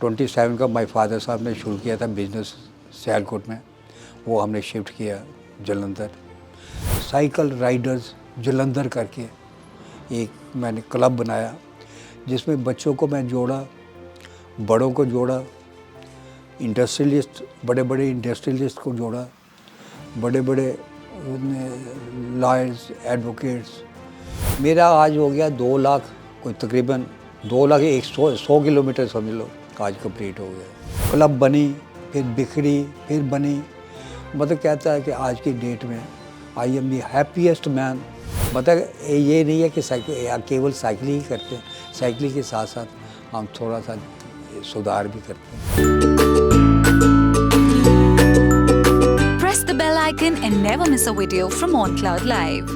27 का my father साहब ने शुरू किया था बिज़नेस सियालकोट में, वो हमने शिफ्ट किया जलंधर। साइकिल राइडर्स जलंधर करके एक मैंने क्लब बनाया, जिसमें बच्चों को मैं जोड़ा, बड़ों को जोड़ा, इंडस्ट्रियलिस्ट, बड़े बड़े इंडस्ट्रियलिस्ट को जोड़ा, बड़े बड़े लॉयर्स, एडवोकेट्स। मेरा आज हो गया 2 लाख, कोई तकरीबन 2 लाख 100 किलोमीटर समझ लो आज कंप्लीट हो गया। क्लब बनी, फिर बिखरी, फिर बनी। मतलब कहता है कि आज की डेट में I am the happiest man. मतलब ये नहीं है कि केवल साइकिल ही करते हैं, साइकिल के साथ साथ हम थोड़ा सा सुधार भी करते हैं। Press the bell icon and never miss a video from On Cloud Live.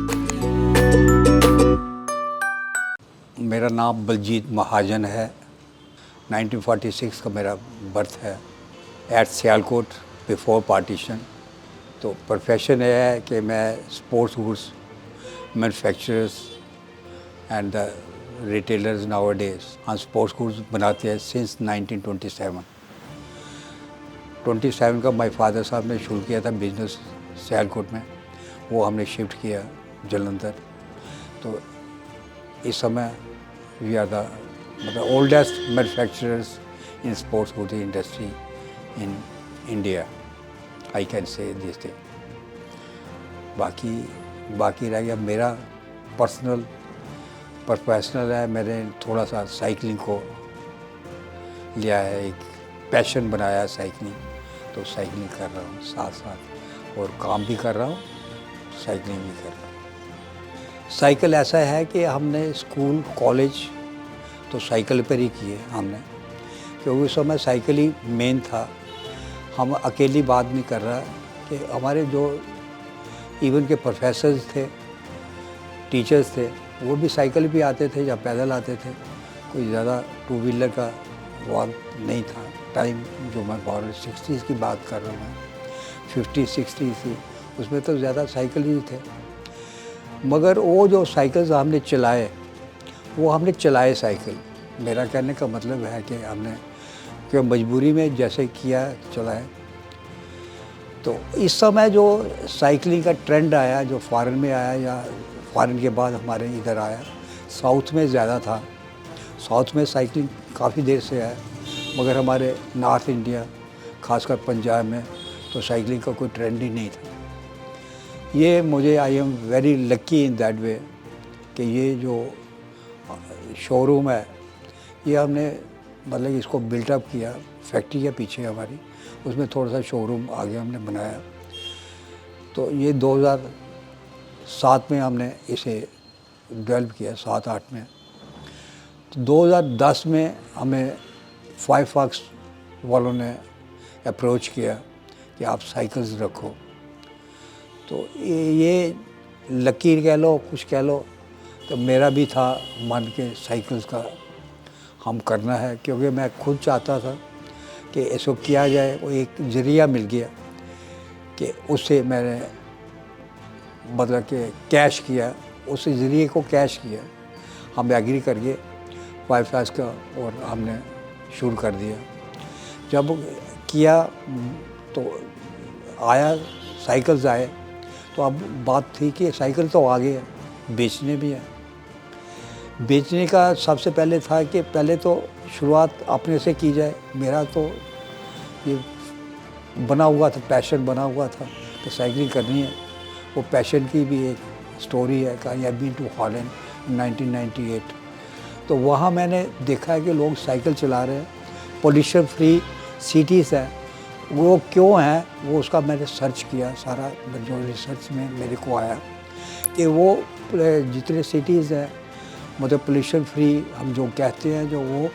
मेरा नाम बलजीत महाजन है। 1946 का मेरा बर्थ है एट सियालकोट बिफोर पार्टीशन। तो प्रोफेशन ये है कि मैं sports goods manufacturers and the retailers nowadays, हम स्पोर्ट्स गुड्स बनाते हैं सिंस 1927। 27 का माय फादर साहब ने शुरू किया था बिज़नेस सियालकोट में, वो हमने शिफ्ट किया जलंधर। तो इस समय we are the oldest manufacturers in sports good industry in India, I can say this thing. बाकी रह गया मेरा पर्सनल प्रोफेशनल है। मैंने थोड़ा सा साइकिलिंग को लिया है, एक पैशन बनाया है साइकिलिंग, तो साइकिलिंग कर रहा हूँ साथ साथ, और काम भी कर रहा हूँ, साइकिलिंग भी कर रहा हूँ। साइकिल ऐसा है कि हमने स्कूल कॉलेज तो साइकिल पर ही किए हमने, क्योंकि उस समय साइकिल ही मेन था। हम अकेली बात नहीं कर रहा कि हमारे जो इवन के प्रोफेसर्स थे, टीचर्स थे, वो भी साइकिल भी आते थे या पैदल आते थे। कोई ज़्यादा टू व्हीलर का वक्त नहीं था टाइम, जो मैं 60s की बात कर रहा हूँ, 50-60 थी, उसमें तो ज़्यादा साइकिल ही थे। मगर वो जो साइकिल्स हमने चलाए, वो हमने चलाए साइकिल। मेरा कहने का मतलब है कि हमने क्यों मजबूरी में जैसे किया चलाए। तो इस समय जो साइकिलिंग का ट्रेंड आया, जो फॉरेन में आया या फॉरेन के बाद हमारे इधर आया, साउथ में ज़्यादा था। साउथ में साइकिलिंग काफ़ी देर से है, मगर हमारे नॉर्थ इंडिया खासकर पंजाब में तो साइकिलिंग का कोई ट्रेंड ही नहीं था। ये मुझे I am very lucky in that way कि ये जो शोरूम है, ये हमने मतलब इसको बिल्टअप किया, फैक्ट्री के पीछे हमारी, उसमें थोड़ा सा शोरूम आगे हमने बनाया। तो ये 2007 में हमने इसे डेवलप किया, 7-8 में। तो 2010 में हमें 5 वर्क्स वालों ने अप्रोच किया कि आप साइकिल्स रखो। तो ये लकीर कह लो, कुछ कह लो, तो मेरा भी था मन के साइकिल्स का हम करना है, क्योंकि मैं खुद चाहता था कि इसको किया जाए। वो एक ज़रिया मिल गया कि उससे मैंने मतलब कि कैश किया, उस ज़रिए को कैश किया। हम एग्री करके 5 वर्क्स का और हमने शुरू कर दिया। जब किया तो आया, साइकिल्स आए, तो अब बात थी कि साइकिल तो आ गए, बेचने भी हैं। बेचने का सबसे पहले था कि पहले तो शुरुआत अपने से की जाए। मेरा तो ये बना हुआ था, पैशन बना हुआ था कि साइकिलिंग करनी है। वो पैशन की भी एक स्टोरी है कि I have been to Holland 1998। तो वहाँ मैंने देखा है कि लोग साइकिल चला रहे हैं, पोल्यूशन फ्री सिटीज़ है, वो क्यों है, वो उसका मैंने सर्च किया। सारा जो रिसर्च में मेरे को आया कि वो जितने सिटीज़ हैं, मतलब पोल्यूशन फ्री हम जो कहते हैं, जो वो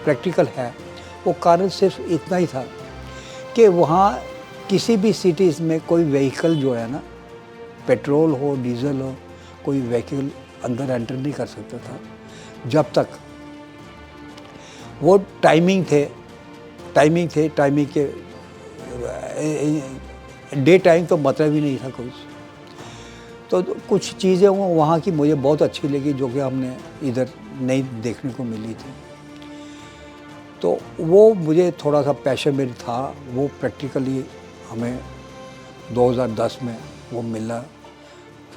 प्रैक्टिकल है, वो कारण सिर्फ इतना ही था कि वहाँ किसी भी सिटीज़ में कोई व्हीकल जो है ना, पेट्रोल हो, डीजल हो, कोई व्हीकल अंदर एंटर नहीं कर सकता था जब तक वो टाइमिंग के डे टाइम तो मतलब ही नहीं था कुछ। तो कुछ चीज़ें वहाँ की मुझे बहुत अच्छी लगी, जो कि हमने इधर नहीं देखने को मिली थी। तो वो मुझे थोड़ा सा पैशन मेरी था, वो प्रैक्टिकली हमें 2010 में वो मिला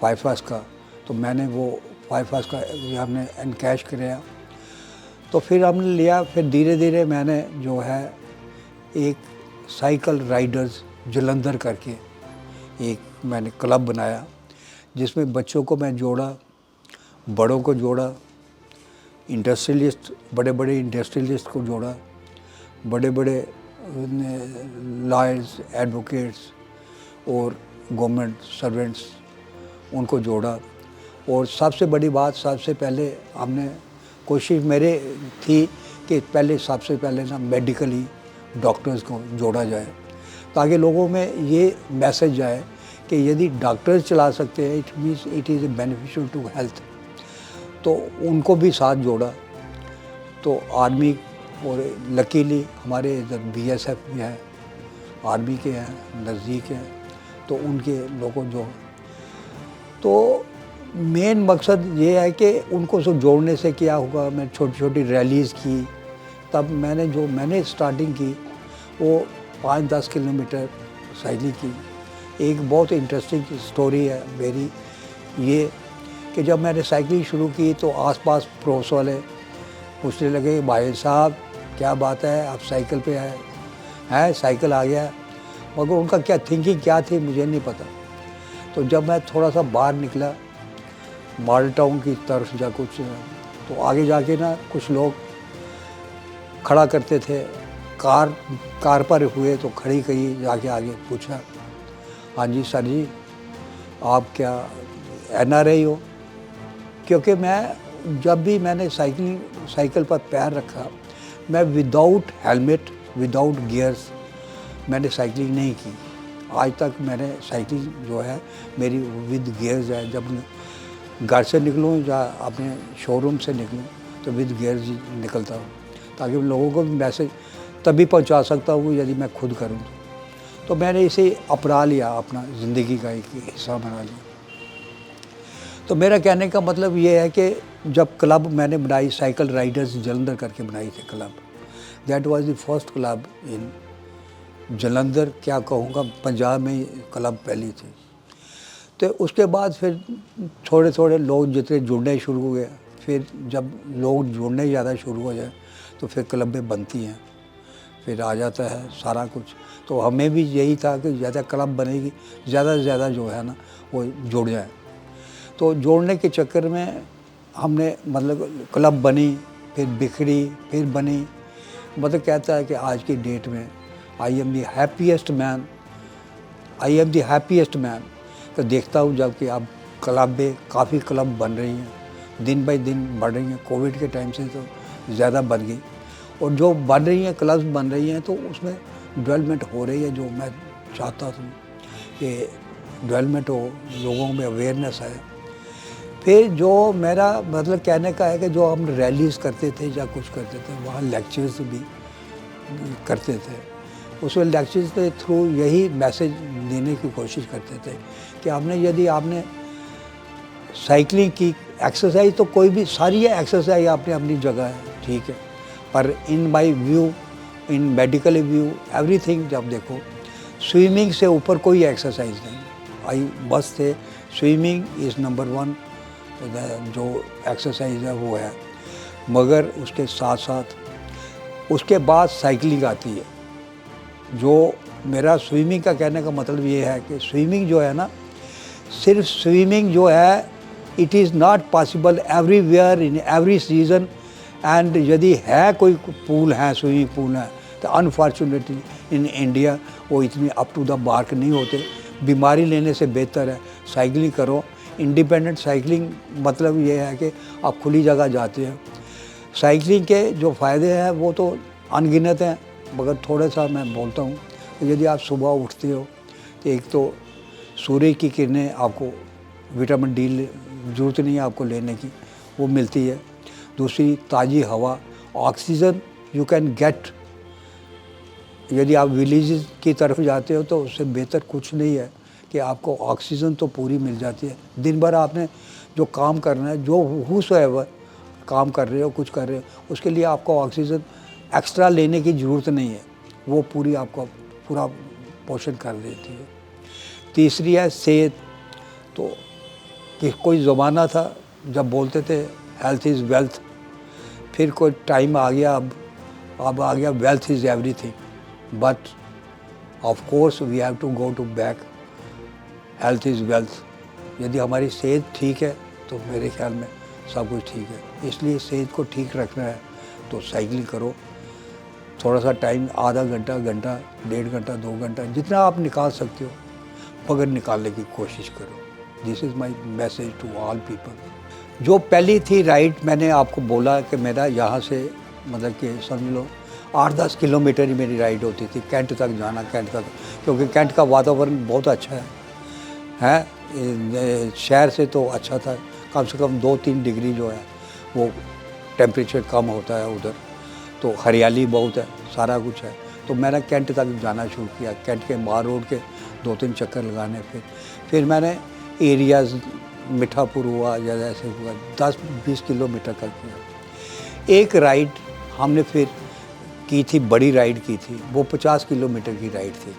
फाइफास का। तो मैंने वो फाइफास का हमने एनकैश कराया, तो फिर हमने लिया। फिर धीरे धीरे मैंने जो है एक साइकिल राइडर्स जलंधर करके एक मैंने क्लब बनाया, जिसमें बच्चों को मैं जोड़ा, बड़ों को जोड़ा, इंडस्ट्रियलिस्ट, बड़े बड़े इंडस्ट्रियलिस्ट को जोड़ा, बड़े बड़े लॉयर्स, एडवोकेट्स और गवर्नमेंट सर्वेंट्स, उनको जोड़ा। और सबसे बड़ी बात, सबसे पहले हमने कोशिश मेरे थी कि पहले सबसे पहले ना मेडिकली डॉक्टर्स को जोड़ा जाए, ताकि लोगों में ये मैसेज जाए कि यदि डॉक्टर्स चला सकते हैं, it means it is beneficial to health. तो उनको भी साथ जोड़ा। तो आर्मी और लकीली हमारे इधर बीएसएफ भी है, आर्मी के हैं, नज़दीक हैं, तो उनके लोगों जो, तो मेन मकसद ये है कि उनको सो जोड़ने से क्या होगा। मैं छोटी छोटी रैलीज़ की, तब मैंने स्टार्टिंग की वो 5-10 किलोमीटर साइकिल की। एक बहुत इंटरेस्टिंग स्टोरी है मेरी ये कि जब मैंने साइकिलिंग शुरू की तो आसपास पड़ोस वाले पूछने लगे, भाई साहब क्या बात है, आप साइकिल पे हैं, साइकिल आ गया। मगर उनका क्या थिंकिंग क्या थी मुझे नहीं पता। तो जब मैं थोड़ा सा बाहर निकला मॉडल टाउन की तरफ जा कुछ, तो आगे जाके ना कुछ लोग खड़ा करते थे, कार पर हुए तो खड़ी कही, जाके आगे पूछा, हाँ जी सर जी, आप क्या NRI हो? क्योंकि मैं जब भी मैंने साइकिल पर पैर रखा, मैं विदाउट हेलमेट, विदाउट गियर्स मैंने साइकिलिंग नहीं की। आज तक मैंने साइकिलिंग जो है मेरी विद गियर्स है। जब घर से निकलूँ या अपने शोरूम से निकलूँ तो विद गियर्स ही निकलता हूँ, ताकि लोगों को भी मैसेज तभी पहुँचा सकता हूँ यदि मैं खुद करूँ। तो मैंने इसे अपना लिया, अपना ज़िंदगी का एक हिस्सा बना लिया। तो मेरा कहने का मतलब ये है कि जब क्लब मैंने बनाई, साइकिल राइडर्स जलंधर करके बनाई थी club, that was the first club in Jalandhar, क्या कहूँगा, पंजाब में क्लब पहली थी। तो उसके बाद फिर थोड़े थोड़े लोग जितने जुड़ने शुरू हुए, फिर जब लोग जुड़ने ज़्यादा शुरू हो जाए तो फिर क्लबें बनती हैं, फिर आ जाता है सारा कुछ। तो हमें भी यही था कि ज़्यादा क्लब बनेगी, ज़्यादा से ज़्यादा जो है ना वो जुड़ जाए। तो जोड़ने के चक्कर में हमने मतलब क्लब बनी, फिर बिखरी, फिर बनी। मतलब कहता है कि आज की डेट में I am the happiest man. तो देखता हूँ जब कि अब काफ़ी क्लब बन रही हैं, दिन बाई दिन बढ़ रही हैं। कोविड के टाइम से तो ज़्यादा बढ़ गई, और जो बन रही हैं, क्लब्स बन रही हैं, तो उसमें डेवलपमेंट हो रही है। जो मैं चाहता था कि डेवलपमेंट हो, लोगों में अवेयरनेस है। फिर जो मेरा मतलब कहने का है कि जो हम रैलीज़ करते थे या कुछ करते थे, वहाँ लेक्चर्स भी करते थे। उसमें लेक्चर्स के थ्रू यही मैसेज देने की कोशिश करते थे कि यदि आपने साइकिलिंग की, एक्सरसाइज तो कोई भी, सारी है एक्सरसाइज अपनी अपनी जगह है, ठीक है, पर in my view, in medical view, everything जब देखो, स्विमिंग से ऊपर कोई एक्सरसाइज नहीं। आई बस से स्विमिंग इज़ नंबर 1 जो एक्सरसाइज है वो है। मगर उसके साथ साथ उसके बाद साइकिलिंग आती है। जो मेरा स्विमिंग का कहने का मतलब ये है कि स्विमिंग जो है ना, सिर्फ स्विमिंग जो है, it is not possible everywhere in every season. And यदि है कोई पूल है, स्विमिंग पूल है, तो अनफॉर्चुनेटली इन इंडिया वो इतनी अप टू द मार्क नहीं होते। बीमारी लेने से बेहतर है साइकिलिंग करो। इंडिपेंडेंट साइकिलिंग मतलब ये है कि आप खुली जगह जाते हैं। साइकिलिंग के जो फ़ायदे हैं वो तो अनगिनत हैं, मगर थोड़ा सा मैं बोलता हूँ। यदि आप सुबह उठते हो तो एक तो सूर्य की किरणें, आपको विटामिन डी ज़रूरत नहीं है आपको लेने की, वो मिलती है। दूसरी ताज़ी हवा, ऑक्सीजन यू कैन गेट। यदि आप विलेज की तरफ जाते हो तो उससे बेहतर कुछ नहीं है कि आपको ऑक्सीजन तो पूरी मिल जाती है। दिन भर आपने जो काम करना है, जो हुसोएवर काम कर रहे हो, कुछ कर रहे हो, उसके लिए आपको ऑक्सीजन एक्स्ट्रा लेने की ज़रूरत नहीं है, वो पूरी आपको पूरा पोषण कर देती है। तीसरी है सेहत। तो कि कोई ज़माना था जब बोलते थे हेल्थ इज़ वेल्थ, फिर कोई टाइम आ गया, अब आ गया wealth is everything, but of course we have to go to back, health is wealth. यदि हमारी सेहत ठीक है तो मेरे ख्याल में सब कुछ ठीक है। इसलिए सेहत को ठीक रखना है तो साइकिलिंग करो, थोड़ा सा टाइम, आधा घंटा, घंटा, 1.5 घंटा, 2 घंटा, जितना आप निकाल सकते हो मगर निकालने की कोशिश करो। This is my message to all people. जो पहली थी राइड, मैंने आपको बोला कि मेरा यहाँ से मतलब कि समझ लो 8-10 किलोमीटर ही मेरी राइड होती थी, कैंट तक जाना, कैंट तक, क्योंकि कैंट का वातावरण बहुत अच्छा है, शहर से तो अच्छा था, कम से कम 2-3 डिग्री जो है वो टेम्परेचर कम होता है उधर, तो हरियाली बहुत है, सारा कुछ है। तो मैंने कैंट तक जाना शुरू किया, कैंट के मार रोड के 2-3 चक्कर लगाने, फिर मैंने एरियाज़ मिठापुर हुआ या ऐसे हुआ 10-20 किलोमीटर तक किया। एक राइड हमने फिर की थी, बड़ी राइड की थी, वो 50 किलोमीटर की राइड थी।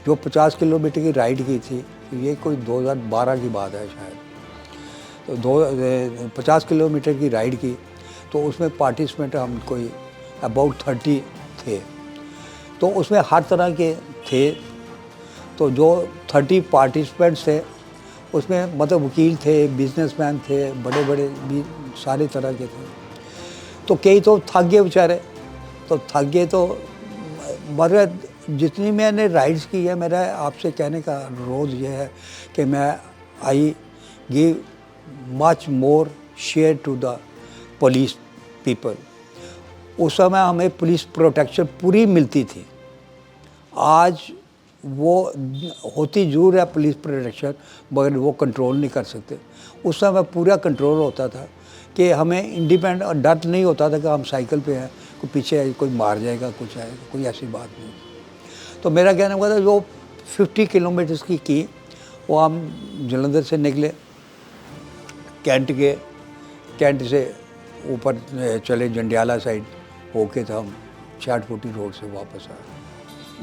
जो 50 किलोमीटर की राइड की थी, ये कोई 2012 की बात है शायद। तो 50 किलोमीटर की राइड की, तो उसमें पार्टिसिपेंट हम कोई अबाउट 30 थे। तो उसमें हर तरह के थे, तो जो 30 पार्टिसिपेंट्स थे उसमें मतलब वकील थे, बिजनेसमैन थे, बड़े बड़े भी सारे तरह के थे। तो कई तो थक गए बेचारे, तो थक गए, तो मगर जितनी मैंने राइड्स की है, मेरा आपसे कहने का रोज़ ये है कि मैं I give much more share to the police people. उस समय हमें पुलिस प्रोटेक्शन पूरी मिलती थी। आज वो होती ज़रूर है पुलिस प्रोटेक्शन, मगर वो कंट्रोल नहीं कर सकते। उस समय पूरा कंट्रोल होता था कि हमें इंडिपेंडेंट और डर नहीं होता था कि हम साइकिल पे हैं, कोई पीछे कोई मार जाएगा, कुछ आएगा, कोई ऐसी बात नहीं। तो मेरा कहना हुआ था जो 50 किलोमीटर्स की वो हम जलंधर से निकले, कैंट गए, कैंट से ऊपर चले जंडियाला साइड होके, तो हम चाटफोटी रोड से वापस आए।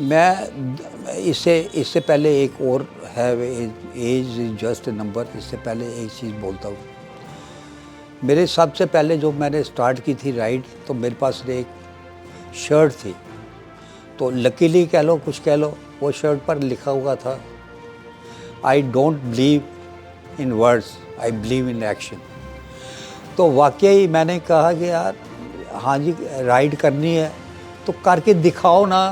मैं इससे पहले एक और है, age is just a number, इससे पहले एक चीज़ बोलता हूँ। मेरे सबसे पहले जो मैंने स्टार्ट की थी राइड, तो मेरे पास एक शर्ट थी, तो लकीली कह लो कुछ कह लो, वो शर्ट पर लिखा हुआ था I don't believe in words, I believe in action. तो वाकई मैंने कहा कि यार हाँ जी राइड करनी है तो करके दिखाओ ना।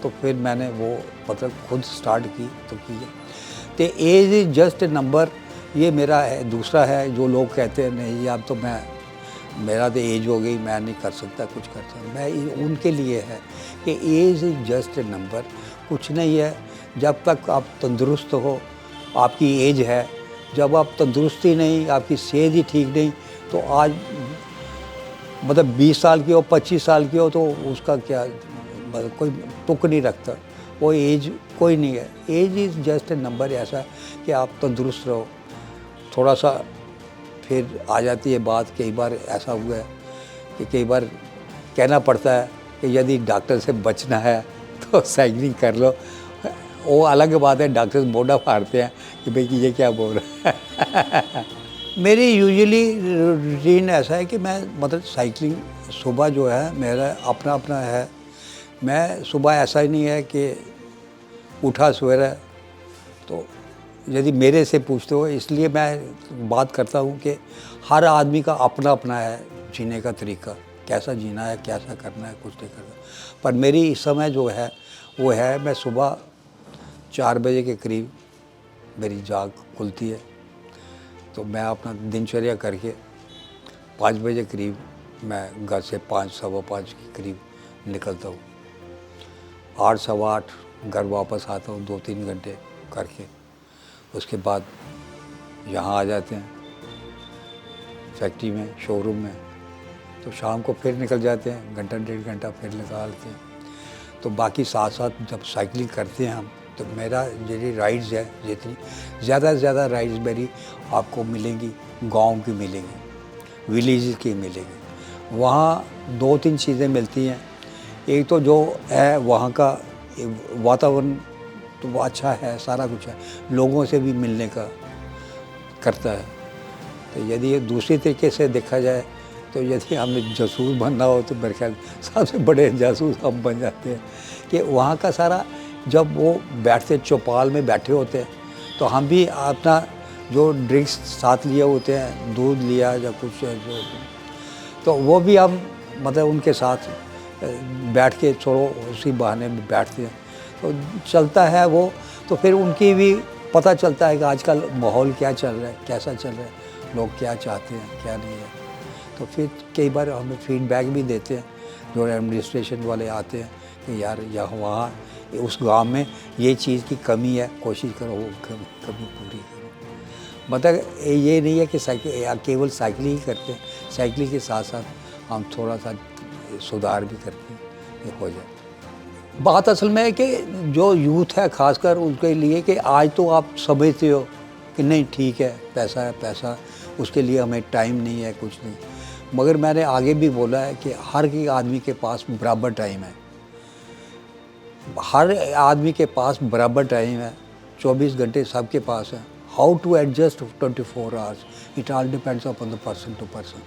तो फिर मैंने वो मतलब खुद स्टार्ट की तो की है। तो age is just a number, ये मेरा है। दूसरा है जो लोग कहते हैं नहीं अब तो मेरा तो एज हो गई, मैं नहीं कर सकता, कुछ कर सकता, मैं उनके लिए है कि age is just a number, कुछ नहीं है। जब तक आप तंदुरुस्त हो, आपकी एज है, जब आप तंदुरुस्ती नहीं, आपकी सेहत ही ठीक नहीं, तो आज मतलब 20 साल की हो, 25 साल की हो, तो उसका क्या मतलब कोई तुक नहीं रखता। वो एज कोई नहीं है। Age is just a number, ऐसा कि आप तंदुरुस्त रहो। थोड़ा सा फिर आ जाती है बात, कई बार ऐसा हुआ है कि कई बार कहना पड़ता है कि यदि डॉक्टर से बचना है तो साइकिलिंग कर लो। वो अलग बात है, डॉक्टर मोड़ा फाड़ते हैं कि भाई कि ये क्या बोल रहा है। मेरी यूजुअली रूटीन ऐसा है कि मैं मतलब साइकिलिंग सुबह जो है मेरा अपना है। मैं सुबह ऐसा ही नहीं है कि उठा सवेरा, तो यदि मेरे से पूछते हो, इसलिए मैं बात करता हूँ कि हर आदमी का अपना है जीने का तरीका, कैसा जीना है, कैसा करना है, कुछ नहीं करना। पर मेरी इस समय जो है वो है, मैं सुबह 4 बजे के करीब मेरी जाग खुलती है, तो मैं अपना दिनचर्या करके 5 बजे करीब मैं घर से 5-5:15 के करीब निकलता हूँ। 8-8:15 घर वापस आता हूँ 2-3 घंटे करके। उसके बाद यहाँ आ जाते हैं फैक्ट्री में, शोरूम में, तो शाम को फिर निकल जाते हैं, घंटा 1.5 घंटा फिर निकालते हैं। तो बाकी साथ साथ जब साइकिलिंग करते हैं हम, तो मेरा जो राइड्स है, जितनी ज़्यादा से ज़्यादा राइड्स मेरी आपको मिलेंगी गांव की मिलेंगी, विलेज की मिलेंगी। वहाँ 2-3 चीज़ें मिलती हैं। एक तो जो है वहाँ का वातावरण तो वो अच्छा है, सारा कुछ है, लोगों से भी मिलने का करता है। तो यदि ये दूसरी तरीके से देखा जाए तो यदि हमें जासूस बनना हो तो मेरे ख्याल सबसे बड़े जासूस हम बन जाते हैं कि वहाँ का सारा जब वो बैठते चौपाल में बैठे होते हैं तो हम भी अपना जो ड्रिंक्स साथ लिए होते हैं, दूध लिया या कुछ जो, तो वो भी हम मतलब उनके साथ बैठ के छोड़ो उसी बहाने में बैठते हैं तो चलता है वो। तो फिर उनकी भी पता चलता है कि आजकल माहौल क्या चल रहा है, कैसा चल रहा है, लोग क्या चाहते हैं, क्या नहीं है। तो फिर कई बार हमें फीडबैक भी देते हैं जो एडमिनिस्ट्रेशन वाले आते हैं कि यार यहाँ वहाँ उस गांव में ये चीज़ की कमी है, कोशिश करो वो कमी पूरी करो। मतलब ये नहीं है कि साइकिल केवल साइकिल ही करते हैं, साइकिल के साथ साथ हम थोड़ा सा सुधार भी करते हैं, ये हो जाए। बात असल में है कि जो यूथ है ख़ासकर उनके लिए कि आज तो आप समझते हो कि नहीं ठीक है पैसा, उसके लिए हमें टाइम नहीं है, कुछ नहीं। मगर मैंने आगे भी बोला है कि हर एक आदमी के पास बराबर टाइम है, हर आदमी के पास बराबर टाइम है, 24 घंटे सबके पास है। How to adjust 24 hours, it all depends upon the person to person.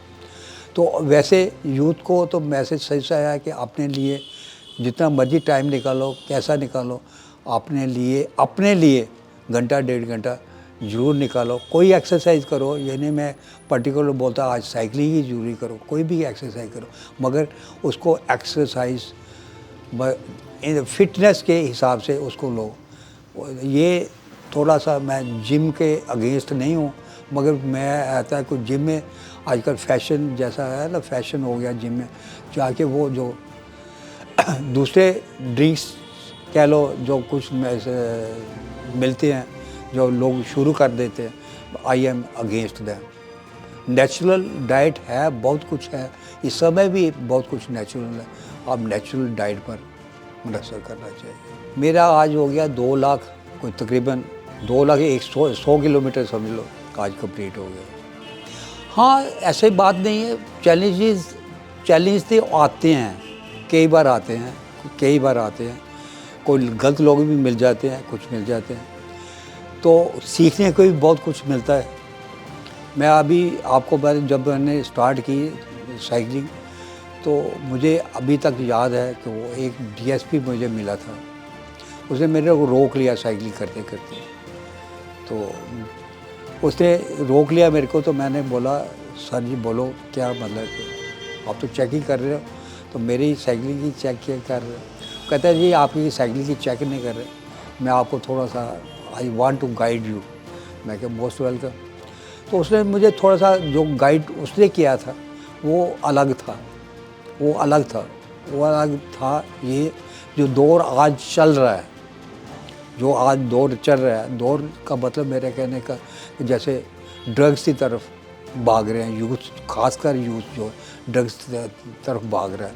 तो वैसे यूथ को तो मैसेज सही से आया है कि अपने लिए जितना मर्जी टाइम निकालो, कैसा निकालो, अपने लिए घंटा 1.5 घंटा ज़रूर निकालो। कोई एक्सरसाइज करो, ये नहीं मैं पर्टिकुलर बोलता आज साइकिलिंग ही ज़रूरी करो, कोई भी एक्सरसाइज करो, मगर उसको एक्सरसाइज फिटनेस के हिसाब से उसको लो। ये थोड़ा सा मैं जिम के अगेंस्ट नहीं हूँ, मगर मैं आता है कुछ जिम में आजकल फैशन जैसा है ना, फैशन हो गया जिम में जाके वो जो दूसरे ड्रिंक्स कह लो जो कुछ मिलते हैं जो लोग शुरू कर देते हैं, I am against them. Natural diet है, बहुत कुछ है, इस समय भी बहुत कुछ नेचुरल है, अब नेचुरल डाइट पर मुनहसर करना चाहिए। मेरा आज हो गया 2 लाख, कोई तकरीबन 2 लाख 100 किलोमीटर समझ लो आज कंप्लीट हो गया। हाँ, ऐसे बात नहीं है, चैलेंज तो आते हैं, कई बार आते हैं, कोई गलत लोग भी मिल जाते हैं, कुछ मिल जाते हैं, तो सीखने को भी बहुत कुछ मिलता है। मैं अभी आपको जब मैंने स्टार्ट की साइकिलिंग तो मुझे अभी तक याद है कि वो एक डीएसपी मुझे मिला था, उसने मेरे को रोक लिया साइकिलिंग करते करते, तो उसने रोक लिया मेरे को। तो मैंने बोला सर जी बोलो क्या मतलब है, आप तो चेकिंग कर रहे हो, तो मेरी साइकिलिंग की चेक कर रहे हो। कहता है जी आपकी साइकिलिंग की चेक नहीं कर रहे, मैं आपको थोड़ा सा I want to guide you. मैं क्या मोस्ट वेलकम। तो उसने मुझे थोड़ा सा जो गाइड उसने किया था वो अलग था। ये जो दौर आज चल रहा है, दौर का मतलब मेरे कहने का जैसे ड्रग्स की तरफ भाग रहे हैं यूथ, खासकर यूथ जो ड्रग्स की तरफ भाग रहा है।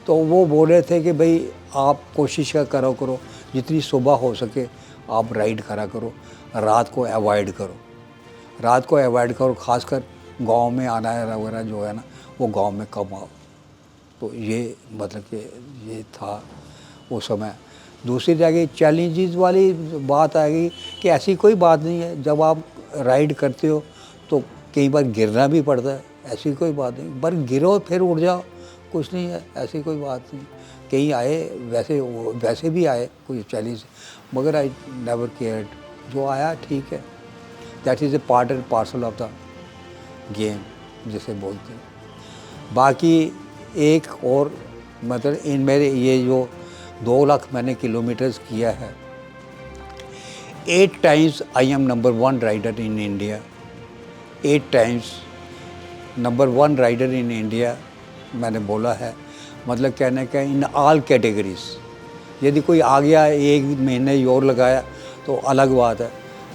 तो वो बोल रहे थे कि भाई आप कोशिश करो जितनी सुबह हो सके आप राइड करा करो, रात को अवॉइड करो, खासकर गांव में आना है वगैरह जो है ना, वो गांव में कम आओ। तो ये मतलब कि ये था वो समय। दूसरी जगह चैलेंजेस वाली बात आ गई कि ऐसी कोई बात नहीं है, जब आप राइड करते हो तो कई बार गिरना भी पड़ता है, ऐसी कोई बात नहीं, पर गिरो फिर उड़ जाओ, कुछ नहीं है, ऐसी कोई बात नहीं। कहीं आए वैसे भी आए कोई चैलेंज, मगर आई नेवर केयर्ड, जो आया ठीक है, that is a part and parcel of the game जिसे बोलते हैं। बाकी एक और मतलब इन मेरे ये जो 2 लाख मैंने किलोमीटर्स किया है, 8 times I am number 1 rider in India, 8 times number 1 rider in India मैंने बोला है। मतलब कहने का इन ऑल कैटेगरीज। यदि कोई आ गया 1 महीने और लगाया तो अलग बात है,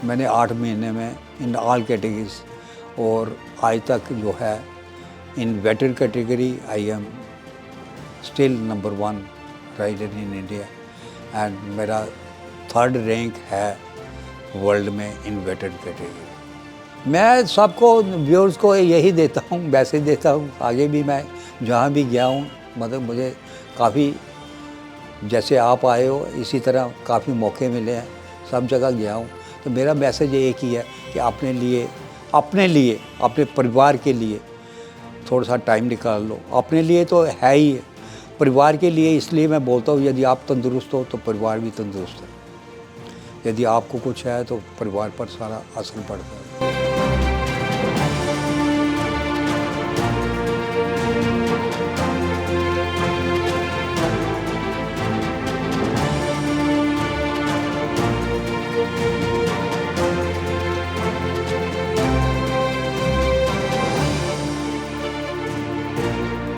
मैंने 8 महीने में इन ऑल कैटेगरीज, और आज तक जो है in veteran category I am still number 1 rider in India, and मेरा 3rd रैंक है वर्ल्ड में इन वेटर कैटेगरी। मैं सबको व्यूअर्स को यही देता हूँ, वैसे देता हूँ, आगे भी मैं जहाँ भी गया हूँ मतलब मुझे काफ़ी, जैसे आप आए हो इसी तरह काफ़ी मौके मिले हैं, सब जगह गया हूँ। तो मेरा मैसेज एक ही है कि अपने लिए, अपने परिवार के लिए थोड़ा सा टाइम निकाल लो। अपने लिए तो है ही, परिवार के लिए इसलिए मैं बोलता हूँ, यदि आप तंदुरुस्त हो तो परिवार भी तंदुरुस्त है। यदि आपको कुछ है तो परिवार पर सारा असर पड़ता है।